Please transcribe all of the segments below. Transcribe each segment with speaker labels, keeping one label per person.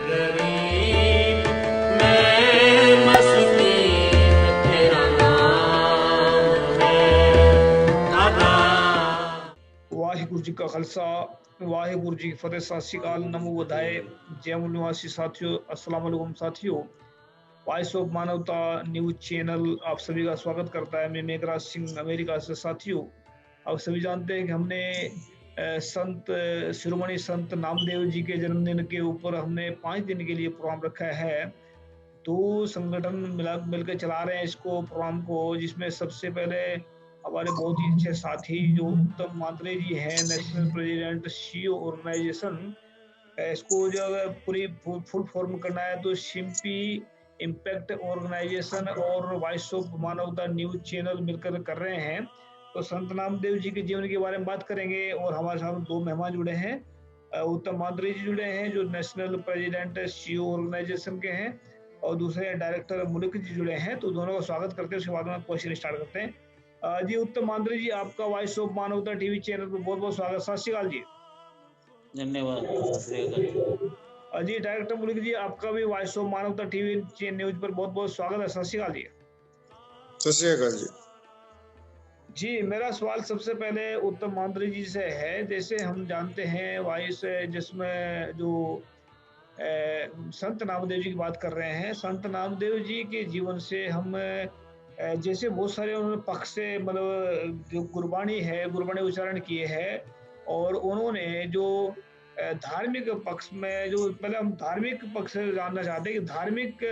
Speaker 1: गरीब मैं मस्कीन तेरा नाम है अदा।
Speaker 2: वाहिगुरु जी का खालसा वाहिगुरु जी की फतेह। सत श्री अकाल, नमो बधाए, जय मूल निवासी साथियों, अस्सलाम वालेकुम साथियों। वॉइस ऑफ मानवता न्यूज चैनल आप सभी का स्वागत करता है। मैं मेघराज सिंह अमेरिका से। साथियों, आप सभी जानते हैं कि हमने संत शिरोमणि संत नामदेव जी के जन्मदिन के ऊपर हमने 5 दिन के लिए प्रोग्राम रखा है। 2 संगठन मिलकर चला रहे हैं इसको प्रोग्राम को, जिसमें सबसे पहले हमारे बहुत ही अच्छे साथी जो उत्तम मात्रे जी हैं, नेशनल प्रेसिडेंट सीईओ ऑर्गेनाइजेशन। इसको जो पूरी फुल फॉर्म करना है तो सिम्पी इम्पैक्ट ऑर्गेनाइजेशन और वॉइस ऑफ मानवता न्यूज चैनल मिलकर कर रहे हैं। तो संत नामदेव जी के जीवन के बारे में बात करेंगे और हमारे साथ 2 मेहमान जुड़े हैं। उत्तम मात्रे जी जुड़े हैं जो नेशनल प्रेसिडेंट सीईओ ऑर्गेनाइजेशन के हैं, और दूसरे डायरेक्टर मुल्क जी जुड़े हैं। तो दोनों का स्वागत करते हैं, उसके बाद में क्वेश्चन स्टार्ट करते हैं। जी उत्तम मांद्रे जी, आपका वॉइस ऑफ मानवता टीवी चैनल पर बहुत बहुत स्वागत। सत श्री अकाल जी।
Speaker 3: धन्यवाद, सत श्री अकाल जी।
Speaker 2: जी डायरेक्टर मुल्क जी, आपका भी वॉइस ऑफ मानवता टीवी न्यूज पर बहुत बहुत स्वागत है। सत श्री अकाल जी।
Speaker 4: सत श्री अकाल जी।
Speaker 2: जी, मेरा सवाल सबसे पहले उत्तम मांद्रे जी से है। जैसे हम जानते हैं वॉइस जिसमें जो संत नामदेव जी की बात कर रहे हैं, संत नामदेव जी के जीवन से हम जैसे बहुत सारे उन्होंने पक्ष से मतलब जो गुरबाणी है, गुरबाणी उच्चारण किए हैं, और उन्होंने जो धार्मिक पक्ष में जो पहले हम धार्मिक पक्ष से जानना चाहते हैं कि धार्मिक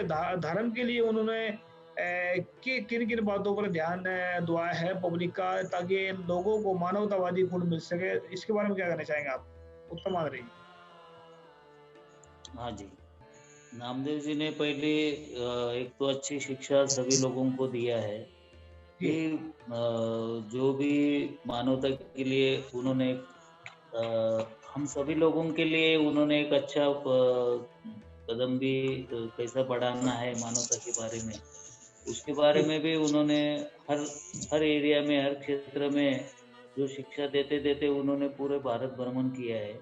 Speaker 2: धर्म के लिए उन्होंने किन किन बातों पर ध्यान दुआ है पब्लिक का, ताकि लोगों को मानवतावादी गुण मिल सके। इसके बारे में क्या कहना चाहेंगे आप, उत्तम मांद्रे जी?
Speaker 3: हाँ जी, नामदेव जी ने पहले एक तो अच्छी शिक्षा सभी लोगों को दिया है कि जो भी मानवता के लिए उन्होंने हम सभी लोगों के लिए उन्होंने एक अच्छा कदम भी कैसा बढ़ाना है मानवता के बारे में, उसके बारे में भी उन्होंने हर एरिया में, हर क्षेत्र में जो शिक्षा देते देते उन्होंने पूरे भारत भ्रमण किया है।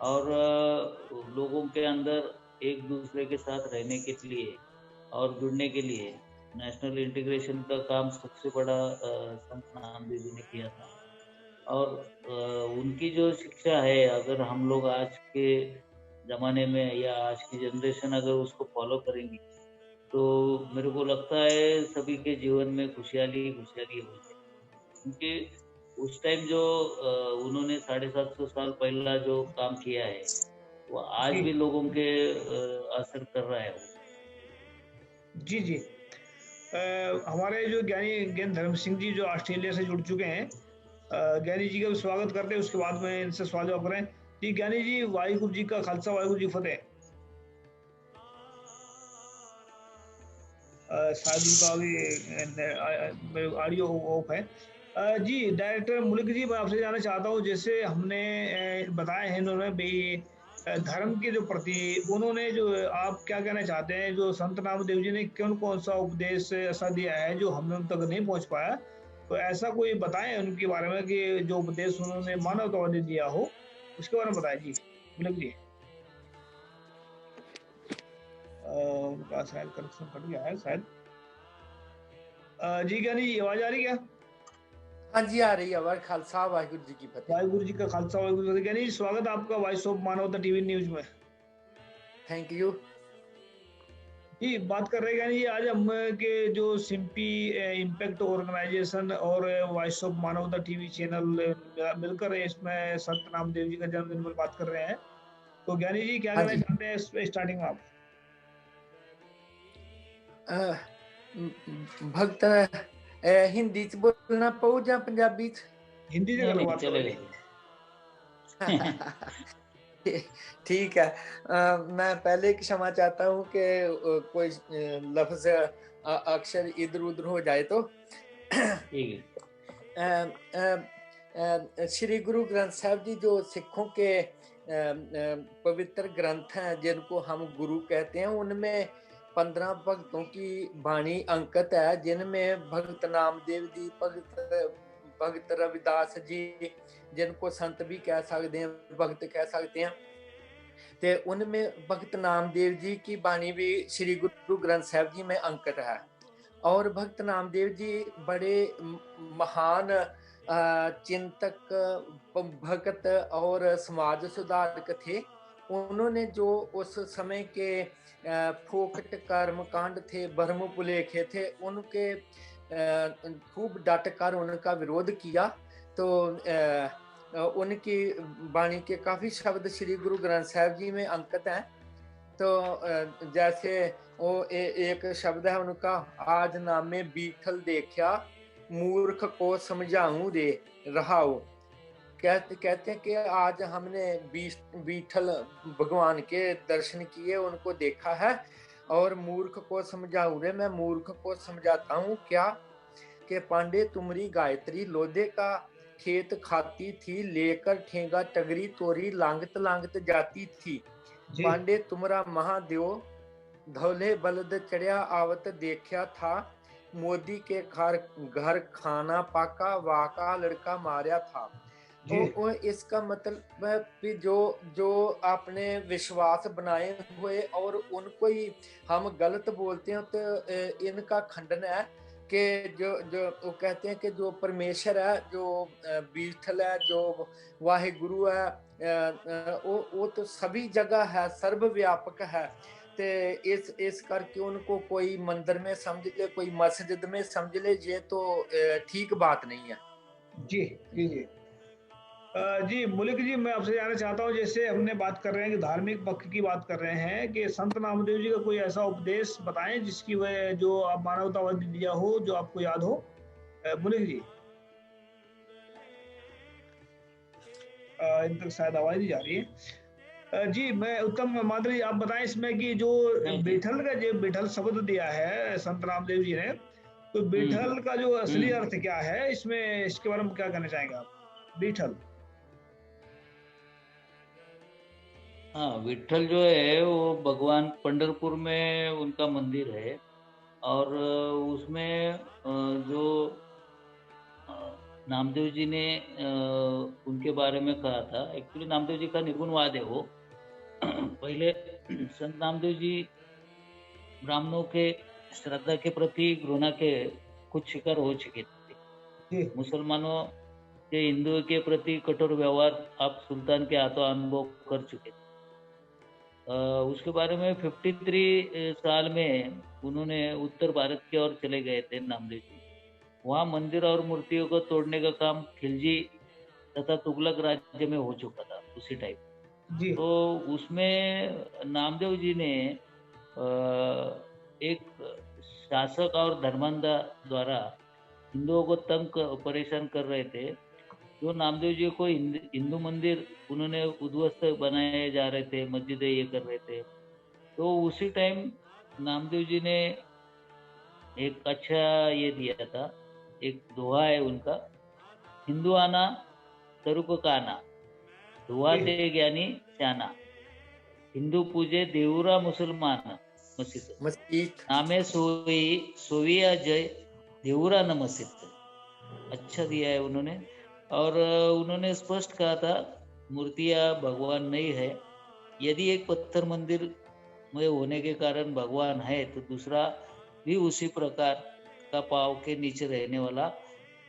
Speaker 3: और लोगों के अंदर एक दूसरे के साथ रहने के लिए और जुड़ने के लिए नेशनल इंटीग्रेशन का काम सबसे बड़ा संत नामदेव जी ने किया था। और उनकी जो शिक्षा है, अगर हम लोग आज के ज़माने में या आज की जनरेशन अगर उसको फॉलो करेंगी तो मेरे को लगता है सभी के जीवन में खुशहाली खुशहाली हो जाए। क्योंकि उस टाइम जो उन्होंने 750 साल पहला जो काम किया है वो आज भी लोगों के असर कर रहा है।
Speaker 2: जी जी। हमारे जो ज्ञान धर्म सिंह जी जो ऑस्ट्रेलिया से जुड़ चुके हैं, ज्ञानी जी का स्वागत करते हैं, उसके बाद में इनसे सवाल जवाब करें। जी ज्ञानी जी, वाहिगुरु जी का खालसा, वाहिगुरु जी फतेह। शायद उनका अभी ऑडियो ऑफ है। जी डायरेक्टर मुल्क जी, मैं आपसे जानना चाहता हूँ, जैसे हमने बताया है इन्होंने भी धर्म के जो प्रति उन्होंने जो, आप क्या कहना चाहते हैं, जो संत नामदेव जी ने कौन सा उपदेश ऐसा दिया है जो हम तक नहीं पहुंच पाया, तो ऐसा कोई बताएं उनके बारे में कि जो उपदेश उन्होंने मानवतावादी दिया हो, उसके बारे में बताएं। जी मुल्क जी। उनका शायद कनेक्शन कट गया है शायद। जी ज्ञानी जी, आवाज आ रही क्या?
Speaker 5: हाँ जी, आ रही आवाज। खालसा वाहिगुरु जी की फतेह।
Speaker 2: वाहिगुरु जी का खालसा, वाहिगुरु जी की फतेह। ज्ञानी जी, स्वागत है आपका वॉइस ऑफ मानवता टीवी न्यूज में।
Speaker 5: थैंक यू
Speaker 2: जी, बात कर रहे हैं ज्ञानी जी आज हम के जो सिम्पी इम्पैक्ट ऑर्गेनाइजेशन और वॉइस ऑफ मानवता टीवी चैनल मिलकर इसमें संत नामदेव जी का जन्मदिन पर बात कर रहे हैं। तो ज्ञानी जी क्या कहना चाहते हैं इस स्टार्टिंग में आप?
Speaker 5: भक्त हिंदी च बोलना पऊ या पंजाबी च?
Speaker 2: हिंदी से करो बात करो।
Speaker 5: ठीक है। मैं पहले क्षमा चाहता हूँ कि कोई लफ्ज अक्षर इधर उधर हो जाए तो। श्री गुरु ग्रंथ साहब जी जो सिखों के पवित्र ग्रंथ हैं जिनको हम गुरु कहते हैं, उनमें 15 भक्तों की वाणी अंकित है, जिनमें भक्त नामदेव जी, भक्त रविदास जी, जिनको संत भी कह सकते हैं, भक्त कह सकते हैं, ते उनमें भगत नामदेव जी की बाणी भी श्री गुरु ग्रंथ साहिब जी में अंकित है। और भक्त नामदेव जी बड़े महान चिंतक, भगत और समाज सुधारक थे। उन्होंने जो उस समय के फोकट कर्मकांड थे, भ्रम पुलेखे थे, उनके खूब डट कर उनका विरोध किया। तो उनकी वाणी के काफी शब्द श्री गुरु ग्रंथ साहिब जी में अंकित हैं। तो जैसे वो एक शब्द है उनका, आज नामे बीठल देखा मूर्ख को समझाऊं रे रहाओ। कहते हैं कि आज हमने बीठल भगवान के दर्शन किए, उनको देखा है, और मूर्ख को समझाऊं रे, मैं मूर्ख को समझाता हूँ क्या, कि पांडे तुमरी गायत्री लोधे का खेत खाती थी, लेकर ठेंगा टगरी तोरी लांगत लांगत जाती थी। पांडे तुमरा महादेव धौले बलद चढ़िया आवत देखा था, मोदी के घर खाना पाका वाका लड़का मारा था। तो इसका मतलब कि जो आपने विश्वास बनाए हुए और उनको ही हम गलत बोलते हैं, तो इनका खंडन है कि जो वो कहते हैं कि जो परमेश्वर है, जो बीठल है, जो वाहिगुरु है, वो तो सभी जगह है, सर्वव्यापक है। ते इस करके उनको कोई मंदिर में समझ ले, कोई मस्जिद में समझ ले, ये तो ठीक बात नहीं है।
Speaker 2: जी जी जी जी मुलिक जी, मैं आपसे जानना चाहता हूँ, जैसे हमने बात कर रहे हैं कि धार्मिक पक्ष की बात कर रहे हैं, कि संत नामदेव जी का कोई ऐसा उपदेश बताएं जिसकी वजह जो आप मानवतावादी दिया हो, जो आपको याद हो। मुलिक जी, इन तक शायद आवाज नहीं जा रही है। जी मैं उत्तम माधुरी, आप बताएं इसमें कि जो बीठल का जो बीठल शब्द दिया है संत नामदेव जी ने, तो बीठल का जो असली अर्थ क्या है, इसमें इसके बारे में क्या कहना चाहेंगे आप? बीठल,
Speaker 3: हाँ, विठल जो है वो भगवान पंढरपुर में उनका मंदिर है, और उसमें जो नामदेव जी ने उनके बारे में कहा था, एक्चुअली नामदेव जी का निर्गुणवाद है वो। पहले संत नामदेव जी ब्राह्मणों के श्रद्धा के प्रति घृणा के कुछ शिकार हो चुके थे। मुसलमानों के हिंदुओं के प्रति कठोर व्यवहार आप सुल्तान के हाथों अनुभव कर चुके थे। उसके बारे में 53 साल में उन्होंने उत्तर भारत की ओर चले गए थे नामदेव जी। वहाँ मंदिर और मूर्तियों को तोड़ने का काम खिलजी तथा तुगलक राज्य में हो चुका था उसी टाइम। तो उसमें नामदेव जी ने एक शासक और धर्मांधा द्वारा हिंदुओं को तंग परेशान कर रहे थे। जो नामदेव जी को हिंदू मंदिर उन्होंने उद्ध्वस्त बनाए जा रहे थे, मस्जिदें ये कर रहे थे। तो उसी टाइम नामदेव जी ने एक अच्छा ये दिया था, एक दोहा है उनका, हिंदू आना तरुक काना, दोहा दे ज्ञानी श्याना, हिंदू पूजे देवरा मुसलमान मस्जिद, नामे सोई जय देवरा न मस्जिद। अच्छा दिया है उन्होंने। और उन्होंने स्पष्ट कहा था, मूर्तियां भगवान नहीं है। यदि एक पत्थर मंदिर में होने के कारण भगवान है, तो दूसरा भी उसी प्रकार का पाव के नीचे रहने वाला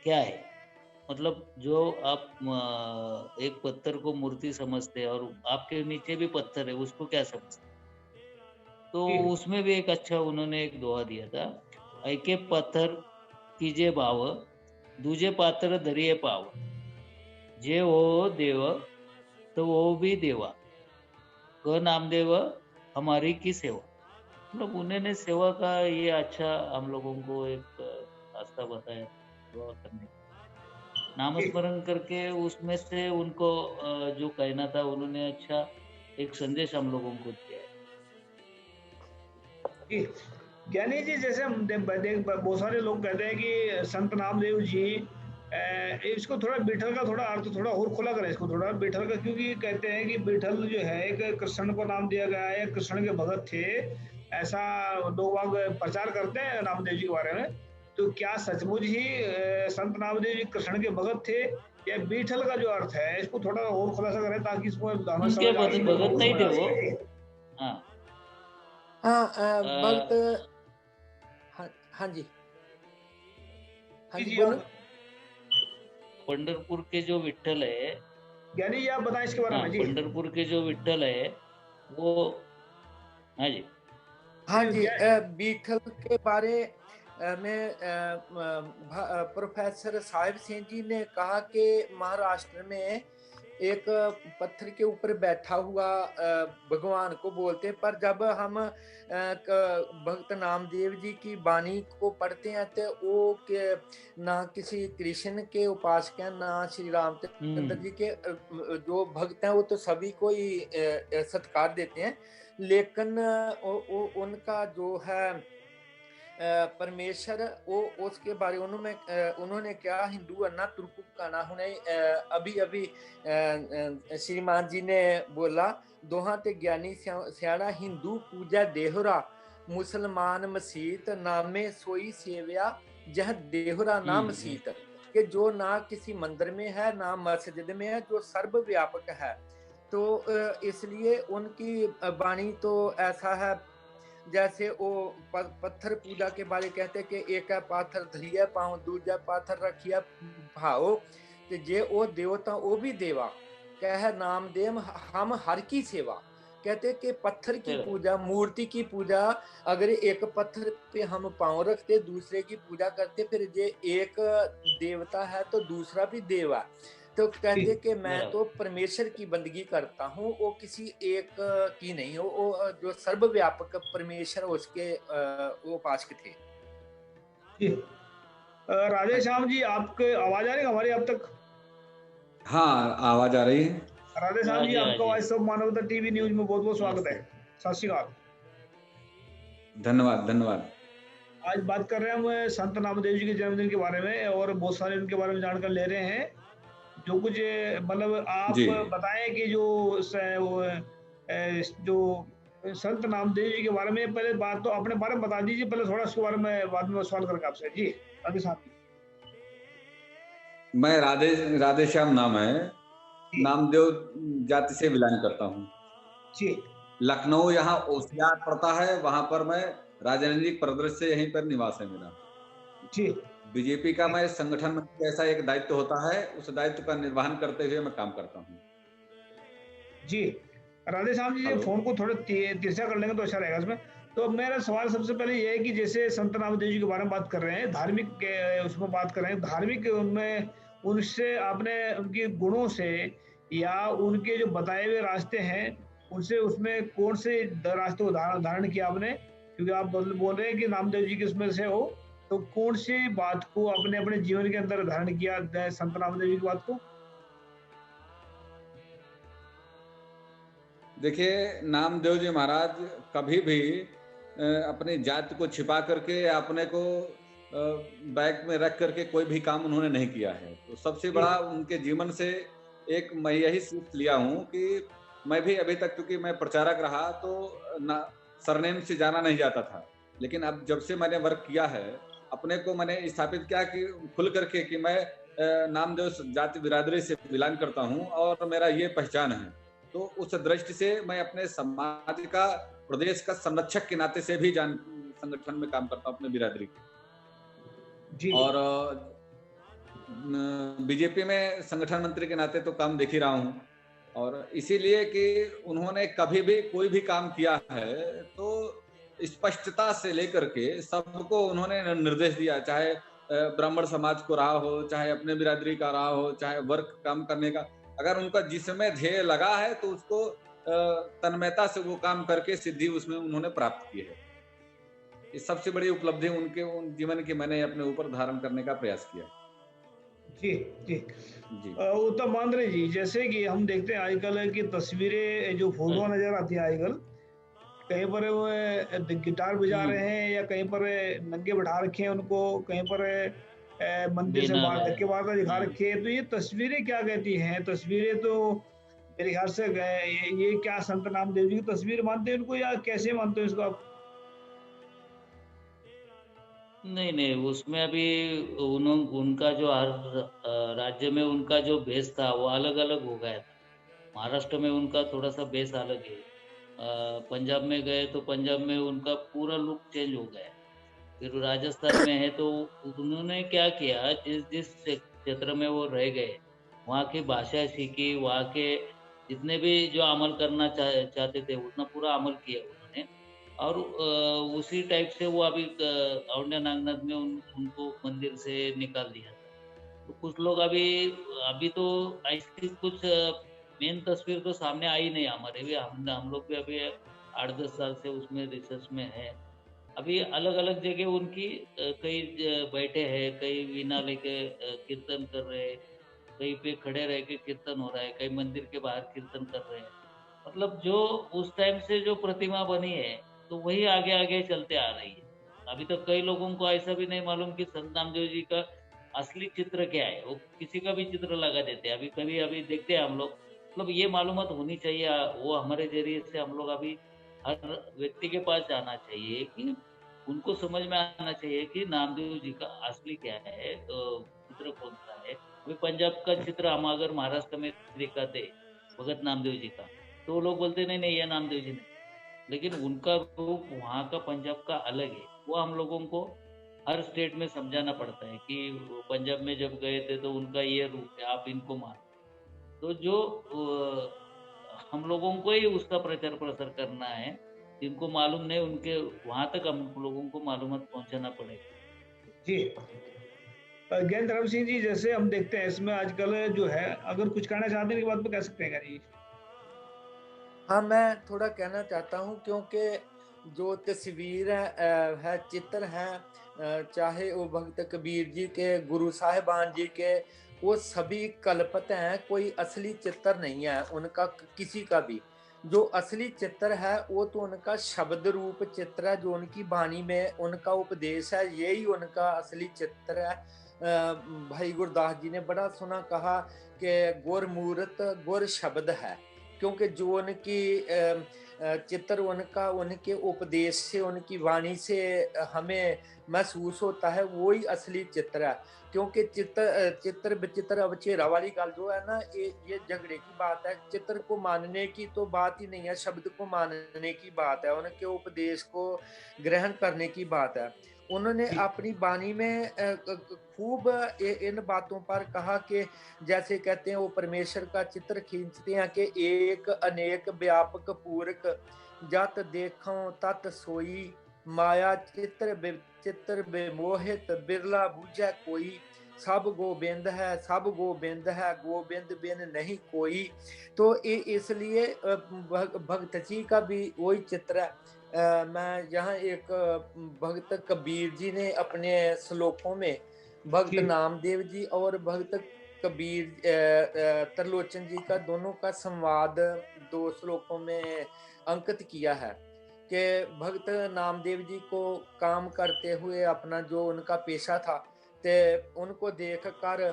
Speaker 3: क्या है। मतलब जो आप एक पत्थर को मूर्ति समझते हैं और आपके नीचे भी पत्थर है, उसको क्या समझते? तो उसमें भी एक अच्छा उन्होंने एक दोहा दिया था, ऐके पत्थर कीजे भाव, दूजे पात्र धरिए पाव, जे हो देव तो वो भी देवा, क नामदेव हमारी की सेवा। मतलब उन्होंने सेवा का ये अच्छा हम लोगों को एक रास्ता बताया दुआ करने का, नामस्मरण करके उसमें से उनको जो कहना था उन्होंने अच्छा एक संदेश हम लोगों को दिया है।
Speaker 2: ज्ञानी जी, जैसे हम बहुत सारे लोग कहते हैं कि संत नामदेव जी, इसको थोड़ा बीठल का थोड़ा अर्थ थोड़ा और खुला करें इसको थोड़ा बीठल का, क्योंकि कहते हैं कि बीठल जो है एक कृष्ण को नाम दिया गया है, कृष्ण के भगत थे, ऐसा लोग प्रचार करते हैं नामदेव जी के बारे में। तो क्या सचमुच ही संत नामदेव जी कृष्ण के भगत थे, ये बीठल का जो अर्थ है इसको थोड़ा और खुलासा करें ताकि इसको हमें
Speaker 3: उनके
Speaker 2: समझ आ सके,
Speaker 3: भगत
Speaker 2: लोगों को
Speaker 3: नहीं
Speaker 2: समझ
Speaker 3: थे
Speaker 2: आ
Speaker 3: वो।
Speaker 2: सके।
Speaker 3: हाँ।
Speaker 5: हाँ भक्त।
Speaker 3: अ,
Speaker 5: हाँ हाँ जी, हाँ
Speaker 2: जी
Speaker 5: जी
Speaker 2: जी
Speaker 5: बोलो।
Speaker 2: आप
Speaker 3: पंढरपुर के जो विठ्ठल है,
Speaker 2: ज्ञानी जी आप बताएं इसके बारे
Speaker 3: हाँ,
Speaker 2: में जी।
Speaker 3: पंढरपुर के जो विठ्ठल है वो, हाँ जी,
Speaker 5: हाँ
Speaker 2: जी
Speaker 5: जी,
Speaker 2: क्या।
Speaker 5: बीठल के बारे में प्रोफेसर साहिब सिंह जी ने कहा कि महाराष्ट्र में एक पत्थर के ऊपर बैठा हुआ भगवान को बोलते, पर जब हम भक्त नामदेव जी की वाणी को पढ़ते हैं तो वो के ना किसी कृष्ण के उपासक हैं ना श्री रामचंद्र जी के जो भक्त हैं वो तो सभी को ही सत्कार देते हैं, लेकिन उनका जो है परमेश्वर वो उसके बारे उन्होंने क्या हिंदू अन्ना तुर्कु काना हुने अभी अभी श्रीमान जी ने बोला, दोहा ते ज्ञानी सियाणा हिंदू पूजा देहरा मुसलमान मसीत नामे सोई सेव्या जह देहरा ना मसीत, कि जो ना किसी मंदिर में है ना मस्जिद में है, जो सर्वव्यापक है। तो इसलिए उनकी वाणी तो ऐसा है जैसे वो पत्थर पूजा के बारे कहते हैं कि एक पाथर धरिया पाओ दूजा पाथर रखिया भाओ, ते जे ओ देवता ओ भी देवा कह नाम देम हम हर की सेवा। कहते कि पत्थर की पूजा, मूर्ति की पूजा, अगर एक पत्थर पे हम पांव रखते दूसरे की पूजा करते, फिर ये एक देवता है तो दूसरा भी देवा। तो कहते कि मैं तो परमेश्वर की बंदगी करता हूँ, वो किसी एक की नहीं हो, वो जो सर्वव्यापक परमेश्वर उसके वो उपासक थे।
Speaker 2: जी राधे श्याम जी आपके आवाज आ रही है हमारी अब तक।
Speaker 6: हाँ, आवाज आ रही है।
Speaker 2: राधे श्याम जी आपका वॉइस ऑफ मानवता टीवी न्यूज में बहुत बहुत स्वागत है। सत श्री अकाल।
Speaker 6: धन्यवाद धन्यवाद।
Speaker 2: आज बात कर रहे हैं हम संत नामदेव जी के जन्मदिन के बारे में और बहुत सारे उनके बारे में जानकर ले रहे हैं। जो कुछ मतलब आप
Speaker 6: जी
Speaker 2: बताएं कि जो संत नामदेव जी के बारे में पहले बात तो अपने बारे में बता दीजिए, पहले थोड़ा उसके बारे में बाद में सवाल करके आपसे। जी राधे श्याम जी।
Speaker 6: मैं राधे श्याम नाम है, नामदेव जाति से बिलोंग करता हूँ।
Speaker 2: जी
Speaker 6: लखनऊ यहाँ ओसियार पड़ता है, वहां पर मैं राजनीतिक परिदृश्य से यहीं पर निवास है मेरा।
Speaker 2: जी
Speaker 6: बीजेपी का मैं संगठन में ऐसा एक दायित्व होता है, उस दायित्व का निर्वहन करते हुए मैं काम करता हूँ।
Speaker 2: जी राधे श्याम जी, फोन को थोड़ा तिरछा कर लेंगे तो अच्छा रहेगा इसमें। तो मेरा सवाल सबसे पहले ये है कि जैसे संत नामदेव जी के बारे में बात कर रहे हैं, धार्मिक के उसमें बात कर रहे हैं, धार्मिक उनमें उनसे आपने उनके गुणों से या उनके जो बताए हुए रास्ते हैं उनसे उसमें कौन से रास्ते को धारण किया आपने? क्योंकि आप बोल रहे हैं कि नामदेव जी के उसमें से हो, तो कौन सी बात को आपने अपने जीवन के अंदर धारण किया संत नामदेव जी की बात को?
Speaker 6: देखिए, नामदेव जी महाराज कभी भी अपनी जाति को छिपा करके अपने को बैग में रख करके कोई भी काम उन्होंने नहीं किया है। तो सबसे बड़ा उनके जीवन से एक मैं यही सीख लिया हूँ कि मैं भी अभी तक, क्योंकि मैं प्रचारक रहा तो सरनेम से जाना नहीं जाता था, लेकिन अब जब से मैंने वर्क किया है, अपने को मैंने स्थापित किया कि खुल करके कि मैं नामदेव जाति बिरादरी से बिलोंग करता हूँ और मेरा ये पहचान है। तो उस दृष्टि से मैं अपने समाज का, प्रदेश का संरक्षक के नाते से भी संगठन में काम करता हूँ अपने बिरादरी के। और बीजेपी में संगठन मंत्री के नाते तो काम देख ही रहा हूँ, और इसीलिए कि उन्होंने कभी भी कोई भी काम किया है तो स्पष्टता से लेकर के सबको उन्होंने निर्देश दिया, चाहे ब्राह्मण समाज को रहा हो, चाहे अपने बिरादरी का रहा हो, चाहे वर्क काम करने का, अगर उनका जिसमें ध्येय लगा है तो उसको तन्मयता से वो काम करके सिद्धि उसमें उन्होंने प्राप्त की है। ये सबसे बड़ी उपलब्धि उनके उन जीवन की मैंने अपने ऊपर धारण करने का प्रयास किया।
Speaker 2: जी जी जी उत्तम मांद्रे जी, जैसे कि हम देखते हैं आजकल की तस्वीरें जो फोटो नजर आती है आजकल, कहीं पर वो गिटार बजा रहे हैं या कहीं पर नंगे बैठा रखे हैं उनको, कहीं पर मंदिर से बाहर धक्के मारता दिखा रखे हैं। तो ये तस्वीरें क्या कहती हैं? तस्वीरें तो मेरे ख्याल से ये क्या संत नामदेव जी की तस्वीर मानते हैं उनको या कैसे मानते हैं इसको आप?
Speaker 3: नहीं नहीं, उसमें अभी उनका जो हर राज्य में उनका जो बेस था वो अलग अलग हो गया था। महाराष्ट्र में उनका थोड़ा सा बेस अलग है। पंजाब में गए तो पंजाब में उनका पूरा लुक चेंज हो गया है। फिर राजस्थान में है तो उन्होंने क्या किया, जिस जिस क्षेत्र में वो रह गए वहाँ की भाषा सीखी, वहाँ के जितने भी जो अमल करना चाहते थे उतना पूरा अमल किया उन्होंने। और उसी टाइप से वो अभी औंढ्या नागनाथ में उनको मंदिर से निकाल दिया था। तो कुछ लोग अभी अभी तो ऐसी कुछ मेन तस्वीर तो सामने आई नहीं हमारे भी। हम लोग भी अभी 8-10 साल से उसमें रिसर्च में है। अभी अलग अलग जगह उनकी कई बैठे हैं, कई वीणा लेके कीर्तन कर रहे हैं, कहीं पे खड़े रह के कीर्तन हो रहा है, कहीं मंदिर के बाहर कीर्तन कर रहे हैं। मतलब जो उस टाइम से जो प्रतिमा बनी है तो वही आगे आगे चलते आ रही है। अभी तक कई लोगों को ऐसा भी नहीं मालूम कि संत नामदेव जी का असली चित्र क्या है। वो किसी का भी चित्र लगा देते हैं। अभी कभी अभी देखते हैं हम लोग, मतलब ये मालूमात होनी चाहिए। वो हमारे जरिए से हम लोग अभी हर व्यक्ति के पास जाना चाहिए कि उनको समझ में आना चाहिए कि नामदेव जी का असली क्या है, चित्र कौन सा है। अभी पंजाब का चित्र हम अगर महाराष्ट्र में दिखाते भगत नामदेव जी का, तो लोग बोलते नहीं नहीं ये नामदेव जी नहीं। लेकिन उनका रूप वहाँ का पंजाब का अलग है। वो हम लोगों को हर स्टेट में समझाना पड़ता है कि वो पंजाब में जब गए थे तो उनका ये रूप है, आप इनको मानो। तो जो हम लोगों को ही उसका प्रचार प्रसार करना है। जिनको मालूम नहीं उनके वहां तक हम लोगों को मालूमात पहुंचाना पड़ेगा।
Speaker 2: जी। ज्ञान धर्म सिंह जी, जैसे हम देखते हैं इसमें आजकल जो है, अगर कुछ कहना चाहते हैं की बात पे कह सकते हैं क्या जी?
Speaker 5: हाँ, मैं थोड़ा कहना चाहता हूँ, क्योंकि जो तस्वीर है चित्र है, चाहे वो भक्त कबीर जी के, गुरु साहिबान जी के, वो सभी कल्पित हैं। कोई असली चित्र नहीं है उनका किसी का भी। जो असली चित्र है वो तो उनका शब्द रूप चित्र है, जो उनकी वाणी में उनका उपदेश है, यही उनका असली चित्र है। भाई गुरदास जी ने बड़ा सुना कहा कि गुरमूरत गुर शब्द है, क्योंकि जो उनकी चित्र उनका उनके उपदेश से, उनकी वाणी से हमें महसूस होता है, वही असली चित्र है। क्योंकि चित्र विचित्र अवचेरा वाली गल जो है ना, ये झगड़े की बात है। चित्र को मानने की तो बात ही नहीं है, शब्द को मानने की बात है, उनके उपदेश को ग्रहण करने की बात है। उन्होंने
Speaker 2: जी।
Speaker 5: अपनी वाणी में खूब इन बातों पर कहा कि जैसे कहते हैं वो परमेश्वर का चित्र खींचते हैं कि एक अनेक व्यापक पूरक, जत देखो तत सोई, माया चित्र विमोहित, बिरला बूझे कोई, सब गोबिंद है, सब गोबिंद है, गोबिंद बिन नहीं कोई। तो इसलिए भगत जी का भी वही चित्र है। मैं यहाँ एक भगत कबीर जी ने अपने श्लोकों में भगत
Speaker 2: जी।
Speaker 5: नामदेव जी और भगत कबीर त्रिलोचन जी का दोनों का संवाद 2 श्लोकों में अंकित किया है कि भगत नामदेव जी को काम करते हुए अपना जो उनका पेशा था, ते उनको देखकर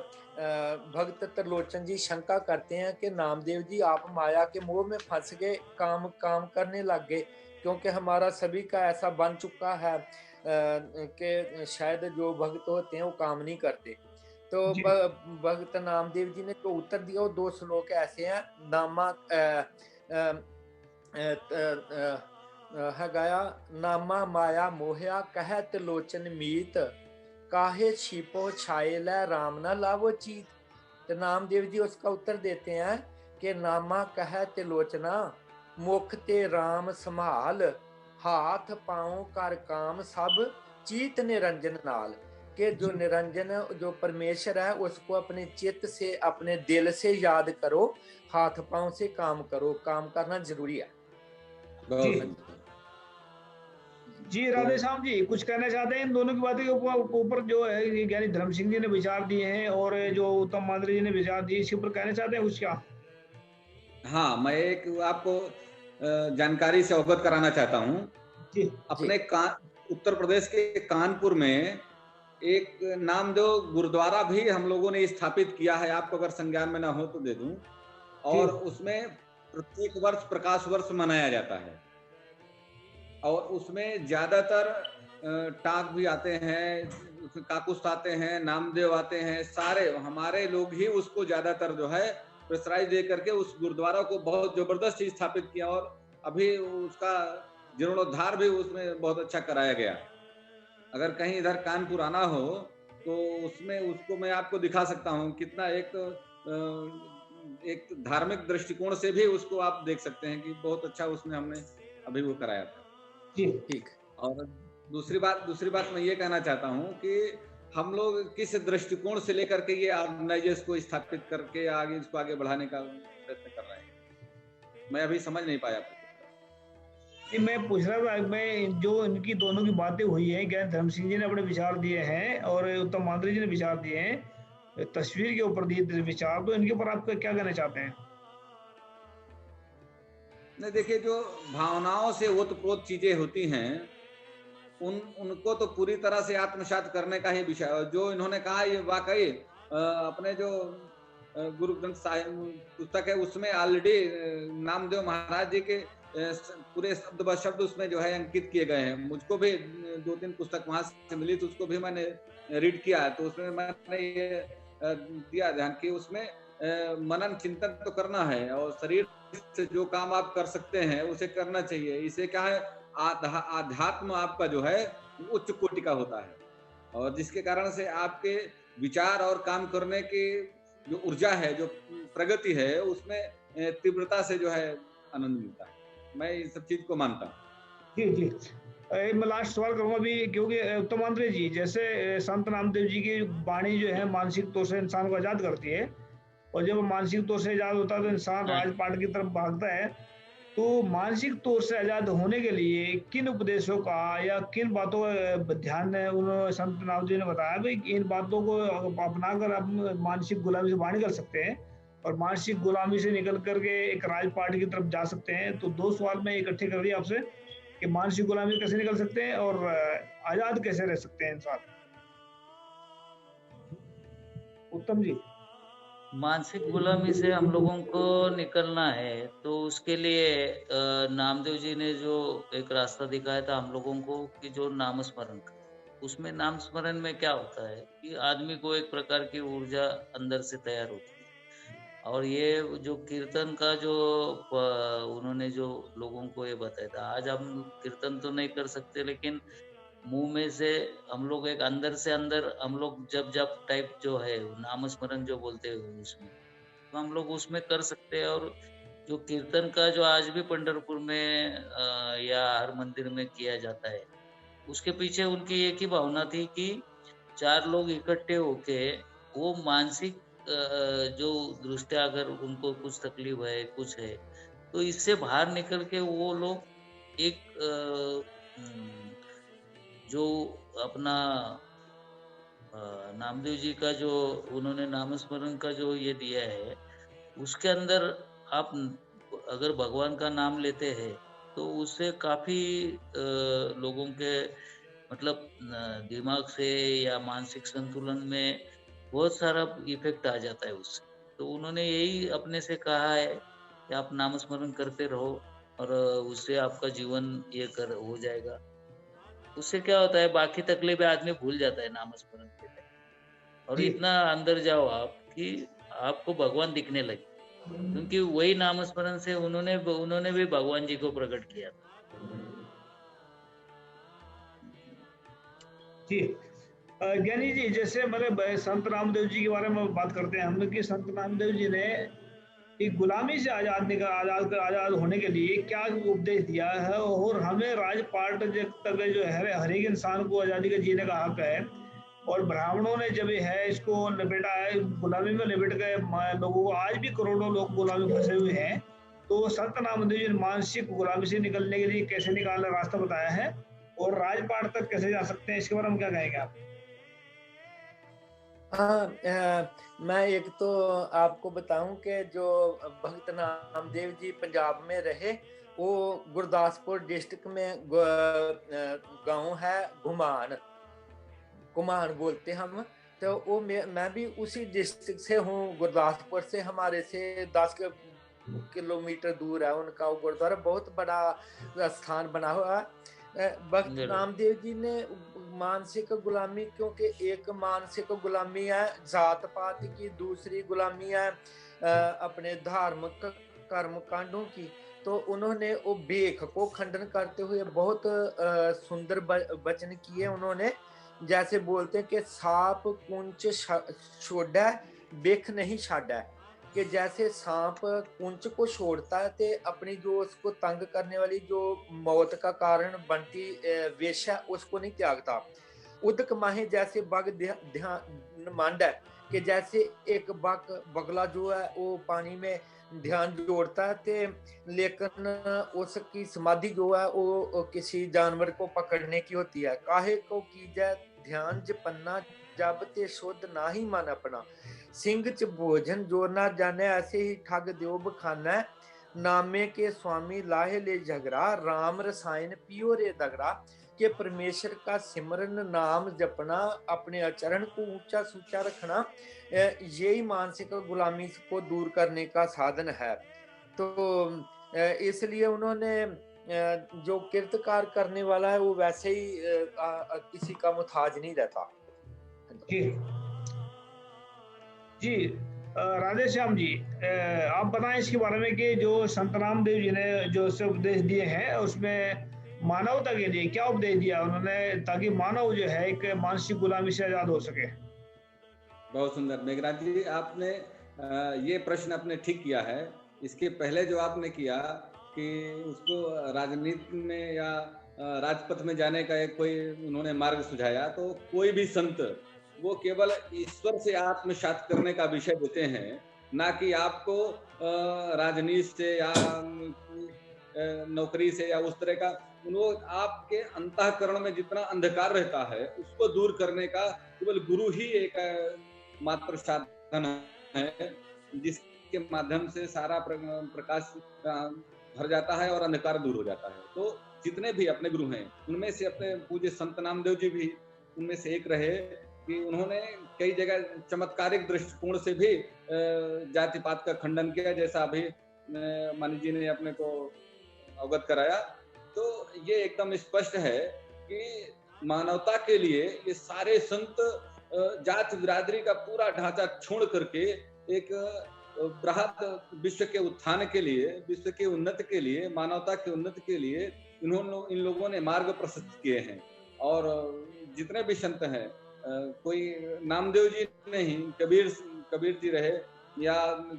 Speaker 5: भगत त्रिलोचन जी शंका करते हैं कि नामदेव जी आप माया के मोह में फंस गए, काम करने लग गए, क्योंकि हमारा सभी का ऐसा बन चुका है कि शायद जो भक्त होते हैं वो काम नहीं करते। तो
Speaker 2: जी।
Speaker 5: भगत नामदेव जी ने जो उत्तर दिया वो 2 श्लोक ऐसे हैं। नामा है गाया, नामा माया मोहया कहत लोचन मीत, काहे छिपो छाए लै राम न लावो चीत। तो नामदेव जी उसका उत्तर देते हैं कि नामा कहत लोचना, मुख ते राम संभाल, हाथ पांव कर काम सब, चीत निरंजन नाल। कि जो
Speaker 2: जी।
Speaker 5: निरंजन जो परमेश्वर है उसको अपने चित्त से, अपने दिल से याद करो, हाथ पांव से काम करो, काम करना जरूरी है।
Speaker 2: जी।
Speaker 6: बहुत सुंदर।
Speaker 2: जी,
Speaker 6: तो
Speaker 2: राधे श्याम जी, कुछ कहना चाहते हैं इन दोनों की बातें के ऊपर जो है ये ज्ञानी धर्म सिंह जी ने विचार दिए हैं और जो उत्तम मांद्रे जी ने विचार दिए, इसके ऊपर कहना चाहते हैं कुछ क्या?
Speaker 6: हाँ, मैं एक आपको जानकारी से अवगत कराना चाहता हूँ।
Speaker 2: जी।
Speaker 5: जी।
Speaker 6: अपने उत्तर प्रदेश के कानपुर में एक नामदेव गुरुद्वारा भी हम लोगों ने स्थापित किया है। आपको अगर संज्ञान में ना हो तो दे दूं।
Speaker 2: जी।
Speaker 6: और उसमें प्रत्येक वर्ष प्रकाश वर्ष मनाया जाता है और उसमें ज्यादातर टाक भी आते हैं, काकुस्त आते हैं, नामदेव आते हैं, सारे हमारे लोग ही उसको ज्यादातर जो है प्रेशराइज दे करके उस गुरुद्वारा को बहुत जबरदस्त स्थापित किया, और अभी उसका जीर्णोद्धार भी उसमें बहुत अच्छा कराया गया। अगर कहीं इधर कानपुर आना हो तो उसमें उसको मैं आपको दिखा सकता हूँ, कितना एक धार्मिक दृष्टिकोण से भी उसको आप देख सकते हैं कि बहुत अच्छा उसमें हमने अभी वो कराया था।
Speaker 2: जी
Speaker 5: ठीक।
Speaker 6: और दूसरी बात मैं ये कहना चाहता हूँ कि हम लोग किस दृष्टिकोण से लेकर के ये ऑर्गेनाइजेशन को स्थापित करके आगे इसको आगे बढ़ाने का प्रयत्न कर रहे हैं, मैं अभी समझ नहीं पाया।
Speaker 2: नहीं, मैं पूछ रहा था, मैं जो इनकी दोनों की बातें हुई हैं, ज्ञान धर्म सिंह जी ने अपने विचार दिए हैं और उत्तम मांदरी जी ने विचार दिए हैं, तस्वीर के ऊपर दिए विचार, तो इनके ऊपर आप क्या कहना चाहते हैं?
Speaker 6: नहीं, देखिए, जो भावनाओं से ओतप्रोत चीजें होती हैं उनको तो पूरी तरह से आत्मसात करने का ही विषय है। जो इन्होंने कहा ये वाकई अपने जो गुरु ग्रंथ साहिब पुस्तक है उसमें ऑलरेडी नामदेव महाराज जी के पूरे शब्द ब शब्द उसमें जो है अंकित किए गए हैं। मुझको भी 2-3 पुस्तक वहां से मिली तो उसको भी मैंने रीड किया है, तो उसमें मैंने ये दिया ध्यान कि उसमें मनन चिंतन तो करना है और शरीर से जो काम आप कर सकते हैं उसे करना चाहिए। इसे क्या है, आध्यात्म आपका जो है उच्च कोटि का होता है, और जिसके कारण से आपके विचार और काम करने की जो ऊर्जा है, जो प्रगति है, उसमें तीव्रता से जो है आनंद मिलता है। मैं इन सब चीज को मानता हूँ।
Speaker 2: जी जी। मैं लास्ट सवाल करूंगा अभी, क्योंकि उत्तम मांदरी जी, जैसे संत नामदेव जी की वाणी जो है मानसिक तौर से इंसान को आजाद करती है, और जब मानसिक तौर से आजाद होता है तो इंसान राजपाट की तरफ भागता है। तो मानसिक तौर से आजाद होने के लिए किन उपदेशों का या किन बातों का ध्यान उन्होंने संत नामदेव जी ने बताया भाई, इन बातों को अपनाकर आप मानसिक गुलामी से बाहर निकल सकते हैं और मानसिक गुलामी से निकल करके एक राजपाट की तरफ जा सकते हैं? तो 2 सवाल में इकट्ठे कर दिए आपसे कि मानसिक गुलामी कैसे निकल सकते हैं और आजाद कैसे रह सकते हैं इंसान। उत्तम जी।
Speaker 3: मानसिक गुलामी से हम लोगों को निकलना है तो उसके लिए नामदेव जी ने जो एक रास्ता दिखाया था हम लोगों को कि जो नाम स्मरण कर, उसमें नाम स्मरण में क्या होता है कि आदमी को एक प्रकार की ऊर्जा अंदर से तैयार होती है। और ये जो कीर्तन का जो उन्होंने जो लोगों को ये बताया था, आज हम कीर्तन तो नहीं कर सकते लेकिन मुंह में से हम लोग एक अंदर से अंदर हम लोग जब जब टाइप जो है नाम स्मरण जो बोलते हैं उसमें, तो हम लोग उसमें कर सकते हैं। और जो कीर्तन का जो आज भी पंढरपुर में या हर मंदिर में किया जाता है, उसके पीछे उनकी एक ही भावना थी कि 4 लोग इकट्ठे होके वो मानसिक जो दृष्टिया अगर उनको कुछ तकलीफ है, कुछ है, तो इससे बाहर निकल के वो लोग एक जो अपना नामदेव जी का जो उन्होंने नामस्मरण का जो ये दिया है, उसके अंदर आप अगर भगवान का नाम लेते हैं तो उससे काफी लोगों के मतलब दिमाग से या मानसिक संतुलन में बहुत सारा इफेक्ट आ जाता है उससे। तो उन्होंने यही अपने से कहा है कि आप नामस्मरण करते रहो और उससे आपका जीवन ये कर हो जाएगा। उससे क्या होता है, बाकी तकलीफें आदमी भूल जाता है नामस्मरण के टाइम, और
Speaker 2: जी
Speaker 3: इतना अंदर जाओ आप कि आपको भगवान दिखने लगे, क्योंकि वही नामस्मरण से उन्होंने भी भगवान जी को प्रकट किया था।
Speaker 2: जी। ज्ञानी जी, जैसे मतलब संत नामदेव जी के बारे में बात करते हैं हम लोग कि संत नामदेव जी ने एक गुलामी से आजाद होने के लिए क्या उपदेश दिया है, और हमें राजपाट तक जो है हर एक इंसान को आजादी का जीने का हक है, और ब्राह्मणों ने जब है इसको लपेटा है, गुलामी में लपेट गए लोगों को, आज भी करोड़ों लोग गुलामी में फंसे हुए हैं। तो संत नामदेव जी ने मानसिक गुलामी से निकलने के लिए कैसे निकालना रास्ता बताया है और राजपाट तक कैसे जा सकते हैं, इसके बारे में क्या कहेंगे आप?
Speaker 5: हाँ, मैं एक तो आपको बताऊं कि जो भक्त नामदेव जी पंजाब में रहे, वो गुरदासपुर डिस्ट्रिक्ट में गांव है घुमान, कुमान बोलते हम। तो वो मैं भी उसी डिस्ट्रिक्ट से हूँ, गुरदासपुर से हमारे से 10 किलोमीटर दूर है उनका वो गुरुद्वारा, बहुत बड़ा स्थान बना हुआ है। भक्त
Speaker 3: जरूर।
Speaker 5: नामदेव जी ने मानसिक गुलामी, क्योंकि एक मानसिक गुलामी है जात पात की, दूसरी गुलामी है अपने धार्मिक कर्म कांडों की, तो उन्होंने वो बेख को खंडन करते हुए बहुत सुंदर वचन किए उन्होंने। जैसे बोलते हैं कि सांप कुंच छोड़ा बेख नहीं छाड़ा, कि जैसे सांप कुंच को छोड़ता है तो अपनी जो उसको तंग करने वाली जो मौत का कारण बनती वेश्या उसको नहीं त्यागता। उदक माहे जैसे बग ध्यान मांड है, कि जैसे एक बगला जो है वो पानी में ध्यान जोड़ता है ते, लेकिन उसकी समाधि जो है वो किसी जानवर को पकड़ने की होती है। काहे को कीजै ध्यान जपन्ना जब ते शुद्ध ना ही मन अपना, सिंह च भोजन जो ना जाने ऐसे ही ठग द्यो बखाना, नामे के स्वामी लाहे ले झगड़ा, राम रसायन पियो रे दगड़ा, कि परमेश्वर का सिमरन नाम जपना, अपने आचरण को ऊंचा सूचा रखना, यही मानसिक गुलामी को दूर करने का साधन है। तो इसलिए उन्होंने जो किरतकार करने वाला है वो वैसे ही किसी का मुताज नहीं रहता।
Speaker 2: जी जी राधे श्याम जी, आप बताएं इसके बारे में कि जो संत रामदेव जी ने जो से उपदेश दिए हैं उसमें मानवता के लिए क्या उपदेश दिया उन्होंने, ताकि मानव जो है एक मानसिक गुलामी से आजाद हो सके।
Speaker 6: बहुत सुंदर मेघराज जी, आपने ये प्रश्न आपने ठीक किया है। इसके पहले जो आपने किया कि उसको राजनीति में या राजपथ में जाने का एक कोई उन्होंने मार्ग सुझाया, तो कोई भी संत वो केवल ईश्वर से आत्मसात करने का विषय देते हैं, ना कि आपको राजनीति से या नौकरी से या उस तरह का। वो आपके अंतःकरण में जितना अंधकार रहता है उसको दूर करने का केवल गुरु ही एक मात्र साधन है, जिसके माध्यम से सारा प्रकाश भर जाता है और अंधकार दूर हो जाता है। तो जितने भी अपने गुरु हैं उनमें से अपने पूज्य संत नामदेव जी भी उनमें से एक रहे कि उन्होंने कई जगह चमत्कारिक दृष्टिकोण से भी जाति पात का खंडन किया, जैसा अभी मानी जी ने अपने को अवगत कराया। तो ये एकदम स्पष्ट है कि मानवता के लिए ये सारे संत जात बिरादरी का पूरा ढांचा छोड़ करके एक बृहद विश्व के उत्थान के लिए, विश्व की उन्नति के लिए, मानवता की उन्नति के लिए इन लोगों ने मार्ग प्रशस्त किए हैं। और जितने भी संत हैं, कोई नामदेव जी नहीं, कबीर जी रहे या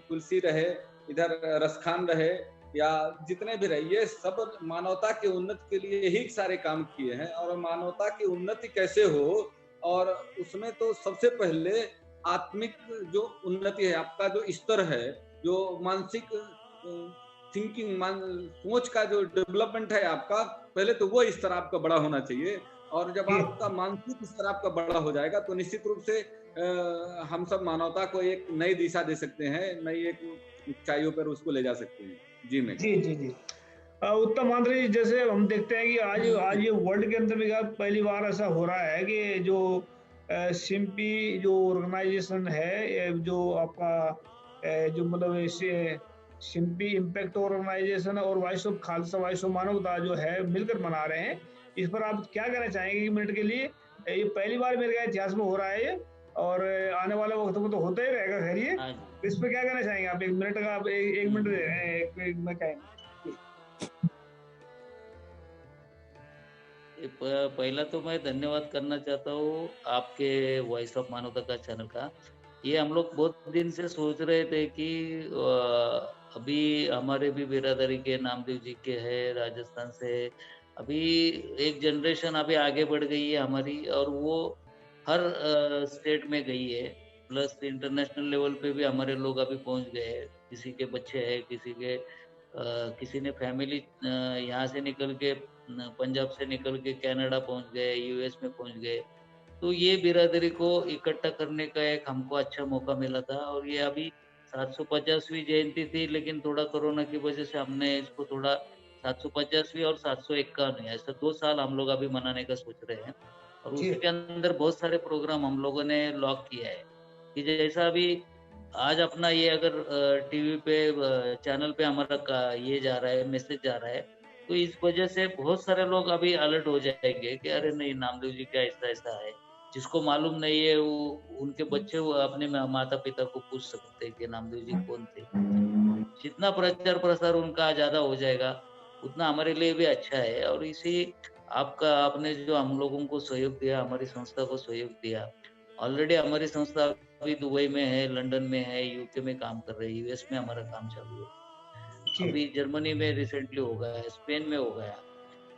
Speaker 6: तुलसी रहे, इधर रसखान रहे या जितने भी रहे, ये सब मानवता की उन्नति के लिए ही सारे काम किए हैं। और मानवता की उन्नति कैसे हो, और उसमें तो सबसे पहले आत्मिक जो उन्नति है, आपका जो स्तर है, जो मानसिक थिंकिंग सोच का जो डेवलपमेंट है आपका, पहले तो वो स्तर आपका बड़ा होना चाहिए। और जब आपका मानसिक स्तर आपका बड़ा हो जाएगा तो निश्चित रूप से हम सब मानवता को एक नई दिशा दे सकते हैं, नई एक ऊंचाइयों पर उसको ले जा सकते हैं। जी मैं
Speaker 2: जी उत्तम आंध्र जी, जैसे हम देखते हैं कि आज ये वर्ल्ड के अंदर भी पहली बार ऐसा हो रहा है कि जो सिम्पी जो ऑर्गेनाइजेशन है, जो आपका जो मतलब इसे सिम्पी इम्पैक्ट ऑर्गेनाइजेशन और voice of Khalsa, voice of मानवता जो है मिलकर मना रहे हैं, इस पर आप क्या कहना चाहेंगे? एक मिनट के लिए, ये पहली बार मेरे ख्याल इतिहास में हो रहा है ये, और आने वाले वक्त में तो होता ही रहेगा। खैर ये इस पर क्या कहना चाहेंगे आप? एक मिनट का आप एक मिनट दे रहे हैं, मैं कहेंगे।
Speaker 3: पहला तो मैं धन्यवाद करना चाहता हूँ आपके वॉइस ऑफ मानवता का चैनल का। ये हम लोग बहुत दिन से सोच रहे थे कि अभी हमारे भी बिरादरी के नामदेव जी के हैं राजस्थान से, अभी एक जनरेशन अभी आगे बढ़ गई है हमारी, और वो हर स्टेट में गई है, प्लस इंटरनेशनल लेवल पे भी हमारे लोग अभी पहुंच गए हैं। किसी के बच्चे हैं, किसी ने फैमिली यहाँ से निकल के पंजाब से निकल के कनाडा पहुंच गए, यूएस में पहुंच गए। तो ये बिरादरी को इकट्ठा करने का एक हमको अच्छा मौका मिला था। और ये अभी 750वीं जयंती थी, लेकिन थोड़ा कोरोना की वजह से हमने इसको थोड़ा 750वीं और 751 ऐसा 2 साल हम लोग अभी मनाने का सोच रहे हैं। और उसके अंदर बहुत सारे प्रोग्राम हम लोगों ने लॉक किया है कि जैसा अभी आज अपना ये अगर टीवी पे चैनल पे हमारा ये जा रहा है, मैसेज जा रहा है, तो इस वजह से बहुत सारे लोग अभी अलर्ट हो जाएंगे कि अरे नहीं, नामदेव जी का ऐसा ऐसा है। जिसको मालूम नहीं है वो, उनके बच्चे वो अपने माता पिता को पूछ सकते हैं कि नामदेव जी कौन थे। जितना प्रचार प्रसार उनका ज्यादा हो जाएगा उतना हमारे लिए भी अच्छा है। और इसी आपका, आपने जो हम लोगों को सहयोग दिया, हमारी संस्था को सहयोग दिया। ऑलरेडी हमारी संस्था अभी दुबई में है, लंदन में है, यूके में काम कर रही है, यूएस में हमारा काम चालू है,
Speaker 2: जी
Speaker 3: अभी जर्मनी में रिसेंटली हो गया है, स्पेन में हो गया।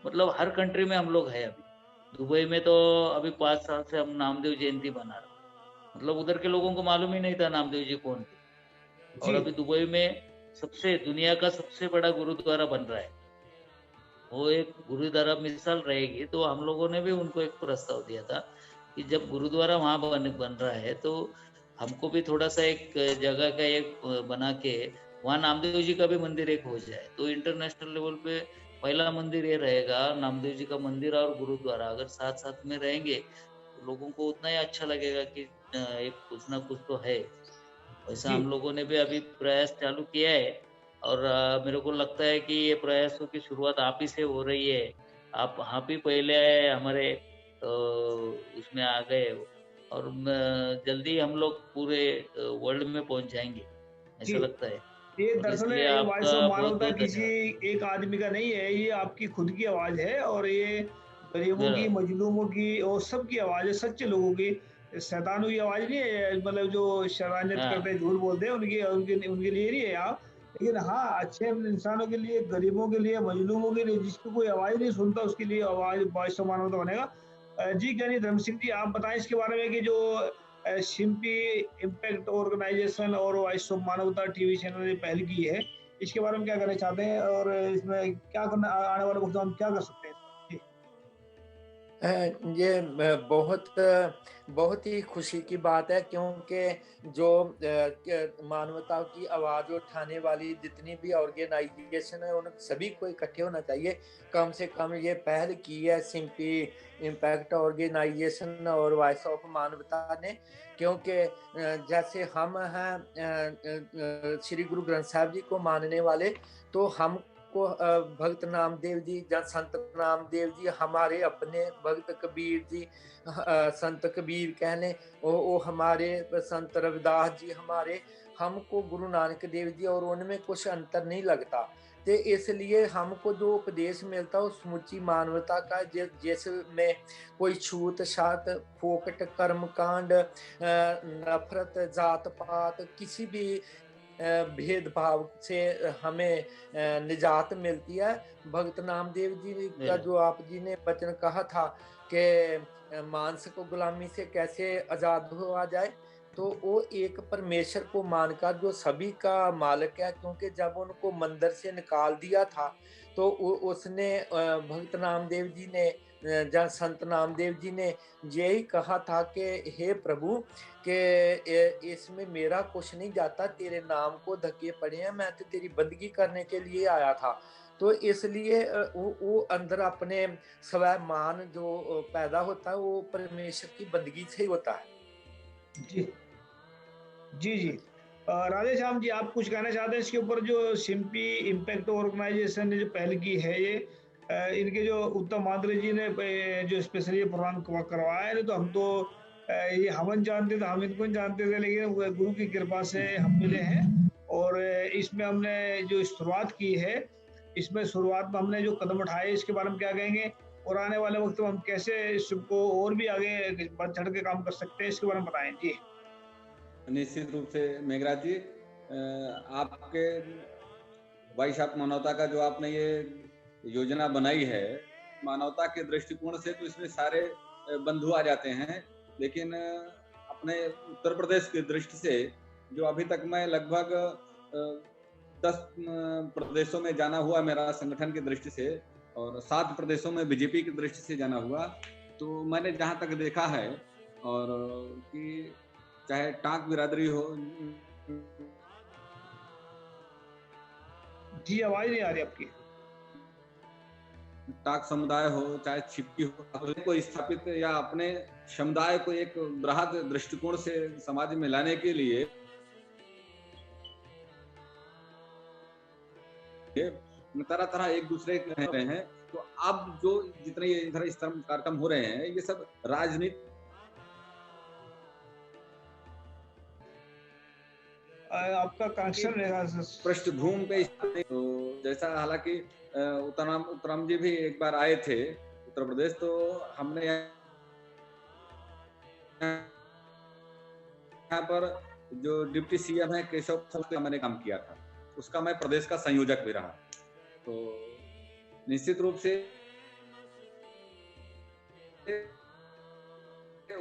Speaker 3: मतलब हर कंट्री में हम लोग है अभी। दुबई में तो अभी 5 साल से हम नामदेव जयंती बना रहे हैं। मतलब उधर के लोगों को मालूम ही नहीं था नामदेव जी कौन थे। और
Speaker 2: जी
Speaker 3: अभी दुबई में सबसे, दुनिया का सबसे बड़ा गुरुद्वारा बन रहा है। वो एक गुरुद्वारा मिसाल रहेगी। तो हम लोगों ने भी उनको एक प्रस्ताव दिया था कि जब गुरुद्वारा वहां बन रहा है तो हमको भी थोड़ा सा एक जगह का एक बना के वहाँ नामदेव जी का भी मंदिर एक हो जाए। तो इंटरनेशनल लेवल पे पहला मंदिर ये रहेगा, नामदेव जी का मंदिर और गुरुद्वारा अगर साथ साथ में रहेंगे तो लोगों को उतना ही अच्छा लगेगा कि एक कुछ ना कुछ तो है। वैसा
Speaker 2: जी
Speaker 3: हम लोगों ने भी अभी प्रयास चालू किया है। और मेरे को लगता है कि ये प्रयासों की शुरुआत आप ही से हो रही है। आप ही पहले हमारे उसमें आ गए हो। और जल्दी हम लोग पूरे वर्ल्ड में पहुंच जाएंगे,
Speaker 2: जी
Speaker 3: ऐसा लगता है।
Speaker 2: ये
Speaker 3: और
Speaker 2: दरअसल
Speaker 3: इसलिए
Speaker 2: ये वॉइस
Speaker 3: आपका
Speaker 2: ऑफ
Speaker 3: बहुत
Speaker 2: मानवता
Speaker 3: बहुत
Speaker 2: किसी
Speaker 3: धन्यवाद।
Speaker 2: एक आदमी का नहीं है, ये आपकी खुद की आवाज है। और ये गरीबों
Speaker 3: मेरा
Speaker 2: की, मजलूमों की और सबकी आवाज है, सच्चे लोगों की। शैतानों की आवाज नहीं है, मतलब जो शरारत करते
Speaker 3: हाँ
Speaker 2: हैं, झूठ बोलते हैं, उनकी उनके उनके लिए नहीं है यहाँ। लेकिन हाँ, अच्छे इंसानों के लिए, गरीबों के लिए, मजलूमों के लिए, जिसकी कोई आवाज नहीं सुनता, उसके लिए आवाज वॉइस ऑफ मानवता बनेगा। जी ज्ञानी धर्म सिंह जी, आप बताएं इसके बारे में कि जो शिम्पी इम्पैक्ट ऑर्गेनाइजेशन और वॉइस ऑफ मानवता टीवी चैनल ने पहल की है, इसके बारे में क्या कहना चाहते हैं और इसमें क्या करना, आने वाले वक्त में हम क्या कर सकते हैं? जी
Speaker 5: ये बहुत बहुत ही खुशी की बात है, क्योंकि जो मानवता की आवाज़ उठाने वाली जितनी भी ऑर्गेनाइजेशन है, उन सभी को इकट्ठे होना चाहिए। कम से कम ये पहल की है सिंपी इम्पैक्ट ऑर्गेनाइजेशन और वॉइस ऑफ मानवता ने, क्योंकि जैसे हम हैं श्री गुरु ग्रंथ साहब जी को मानने वाले, तो हम को भक्त नामदेव जी या संत नामदेव जी, हमारे अपने भक्त कबीर जी, संत कबीर कह लें, वो हमारे संत रविदास जी हमारे, हमको गुरु नानक देव जी और उनमें कुछ अंतर नहीं लगता। तो इसलिए हमको जो उपदेश मिलता है वो समूची मानवता का, जिसमें कोई छूत छात, फोकट, कर्म कांड, नफरत, जात पात, किसी भी भेदभाव से हमें निजात मिलती है। भक्त नामदेव जी का
Speaker 3: मेरा
Speaker 5: जो आप जी ने वचन कहा था कि मांस को गुलामी से कैसे आजाद हुआ जाए, तो वो एक परमेश्वर को मानकर जो सभी का मालिक है, क्योंकि जब उनको मंदिर से निकाल दिया था तो उसने भक्त नामदेव जी ने या संत नामदेव जी ने यही कहा था कि हे प्रभु, कि इसमें मेरा कुछ नहीं जाता, तेरे नाम को धक्के पड़े हैं, मैं तो तेरी बंदगी करने के लिए आया था। तो इसलिए वो अंदर अपने स्वाभिमान जो पैदा होता है वो परमेश्वर की बंदगी से ही होता है।
Speaker 2: जी जी जी राधे श्याम जी, आप कुछ कहना चाहते हैं इसके ऊपर? जो सिम्पी इम्पैक्ट ऑर्गेनाइजेशन ने जो पहल की है, ये इनके जो उत्तम मात्रे जी ने जो स्पेशली ये प्रोग्राम करवाया है, नहीं तो हम तो ये हमन जानते थे, हम इनको नहीं जानते थे, लेकिन वो गुरु की कृपा से हम मिले हैं। और इसमें हमने जो शुरुआत की है, इसमें शुरुआत में हमने जो कदम उठाए, इसके बारे में क्या कहेंगे? और आने वाले वक्त में हम कैसे इसको और भी आगे बढ़ चढ़ के काम कर सकते हैं, इसके बारे में बताएं जी।
Speaker 6: निश्चित रूप से मेघराज जी, आपके वॉइस ऑफ मानवता का जो आपने ये योजना बनाई है, मानवता के दृष्टिकोण से तो इसमें सारे बंधु आ जाते हैं। लेकिन अपने उत्तर प्रदेश की दृष्टि से, जो अभी तक मैं लगभग 10 प्रदेशों में जाना हुआ मेरा संगठन की दृष्टि से, और 7 प्रदेशों में बीजेपी की दृष्टि से जाना हुआ, तो मैंने जहाँ तक देखा है, और कि चाहे टांक बिरादरी हो,
Speaker 2: जी आवाज नहीं आ रही आपकी।
Speaker 6: टाक समुदाय हो, चाहे छिपकी हो, को स्थापित या अपने समुदाय को एक बृहद दृष्टिकोण से समाज में लाने के लिए तरह तरह एक दूसरे के रह रहे हैं। तो अब जो जितने ये इधर इस तरह कार्यक्रम हो रहे हैं, ये सब राजनीति
Speaker 2: आपका कनेक्शन
Speaker 6: पृष्ठभूमि पे। तो जैसा हालांकि उत्तराम जी भी एक बार आए थे उत्तर प्रदेश, तो हमने यहाँ पर जो डिप्टी सीएम है केशव का मैंने काम किया था, उसका मैं प्रदेश का संयोजक भी रहा। तो निश्चित रूप से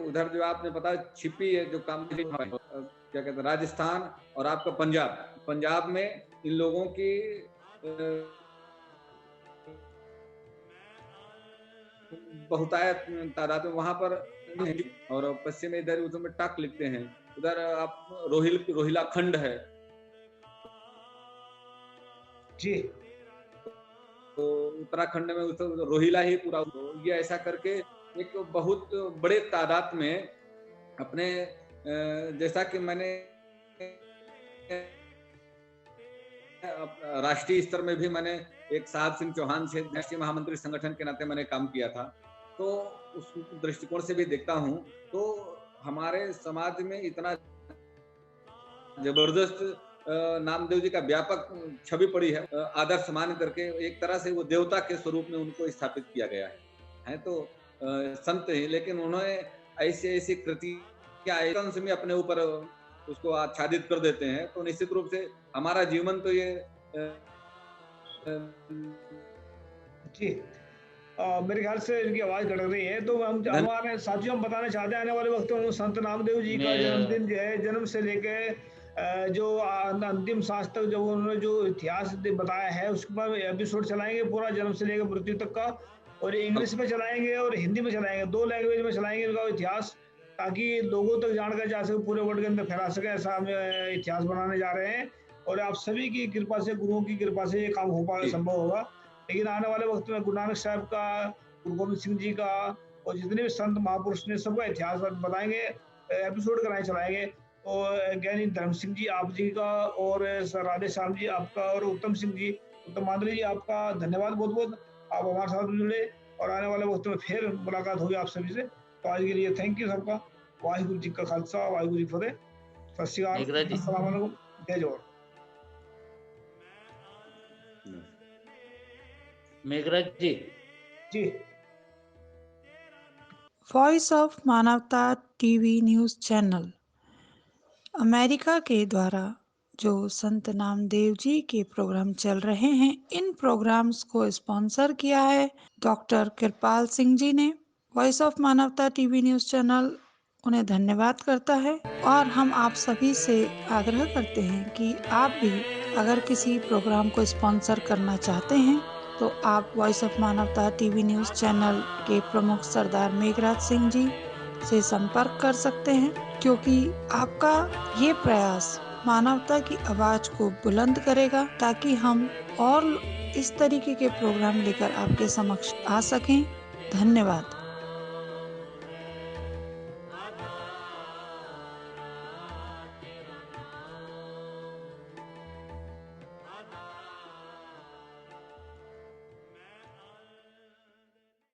Speaker 6: उधर जो आपने पता छिपी है जो काम क्या कहते हैं राजस्थान और आपका पंजाब में इन लोगों की बहुतायत तादाद में वहां पर, और पश्चिम में इधर उधर में टाक लिखते हैं। उधर आप रोहिला खंड है
Speaker 2: जी,
Speaker 6: तो उत्तराखंड में रोहिला ही पूरा। ये ऐसा करके एक बहुत बड़े तादाद में अपने जैसा कि मैंने राष्ट्रीय स्तर में भी मैंने एक साहब सिंह चौहान से राष्ट्रीय महामंत्री संगठन के नाते मैंने काम किया था, तो उस दृष्टिकोण से भी देखता हूं। तो हमारे समाज में इतना जबरदस्त नामदेव जी का व्यापक छवि पड़ी है, आदर्श मान करके एक तरह से वो देवता के स्वरूप में उनको स्थापित किया गया है तो संत ही, लेकिन उन्होंने ऐसी कृतियां में अपने ऊपर उसको आच्छादित कर देते हैं। तो निश्चित रूप से हमारा जीवन तो ये
Speaker 2: जी मेरे ख्याल से इनकी आवाज कट रही है, तो हम हमारे साथियों हम बताना चाहते हैं आने वाले वक्त में संत नामदेव जी का जन्मदिन जो है, जन्म से लेके जो अंतिम सांस तक जो उन्होंने जो इतिहास बताया है उसके बाद एपिसोड चलाएंगे पूरा जन्म से लेकर मृत्यु तक का, और इंग्लिश में चलाएंगे और हिंदी में चलाएंगे, 2 लैंग्वेज में चलाएंगे इनका इतिहास, ताकि लोगों तक जानकर जा सके, पूरे वर्ल्ड के अंदर फैला सके। ऐसा हम इतिहास बनाने जा रहे हैं और आप सभी की कृपा से, गुरुओं की कृपा से ये काम हो पाएगा, संभव होगा। लेकिन आने वाले वक्त में गुरु नानक साहब का, गुरु गोविंद सिंह जी का और जितने भी संत महापुरुष ने सबका इतिहास बताएंगे, एपिसोड कराए चलाएंगे। तो ज्ञानी धर्म सिंह जी आप जी का, और राधे श्याम जी आपका, और उत्तम सिंह जी, उत्तम मांदरी जी आपका धन्यवाद बहुत बहुत, आप हमारे साथ जुड़े। और आने वाले वक्त में फिर मुलाकात होगी आप सभी से। तो आज के लिए थैंक यू सबका। वाहिगुरु जी का खालसा, वाहिगुरु जी फतेह। सत श्री अकाल, अस्सलाम वालेकुम, जय जोहर।
Speaker 3: मेघराज जी
Speaker 2: जी,
Speaker 7: वॉइस ऑफ मानवता टीवी न्यूज़ चैनल अमेरिका के द्वारा जो संत नामदेव जी के प्रोग्राम चल रहे हैं, इन प्रोग्राम्स को स्पॉन्सर किया है डॉक्टर कृपाल सिंह जी ने। वॉइस ऑफ मानवता टीवी न्यूज़ चैनल उन्हें धन्यवाद करता है, और हम आप सभी से आग्रह करते हैं कि आप भी अगर किसी प्रोग्राम को स्पॉन्सर करना चाहते हैं तो आप वॉइस ऑफ मानवता टीवी न्यूज़ चैनल के प्रमुख सरदार मेघराज सिंह जी से संपर्क कर सकते हैं, क्योंकि आपका ये प्रयास मानवता की आवाज को बुलंद करेगा, ताकि हम और इस तरीके के प्रोग्राम लेकर आपके समक्ष आ सकें। धन्यवाद।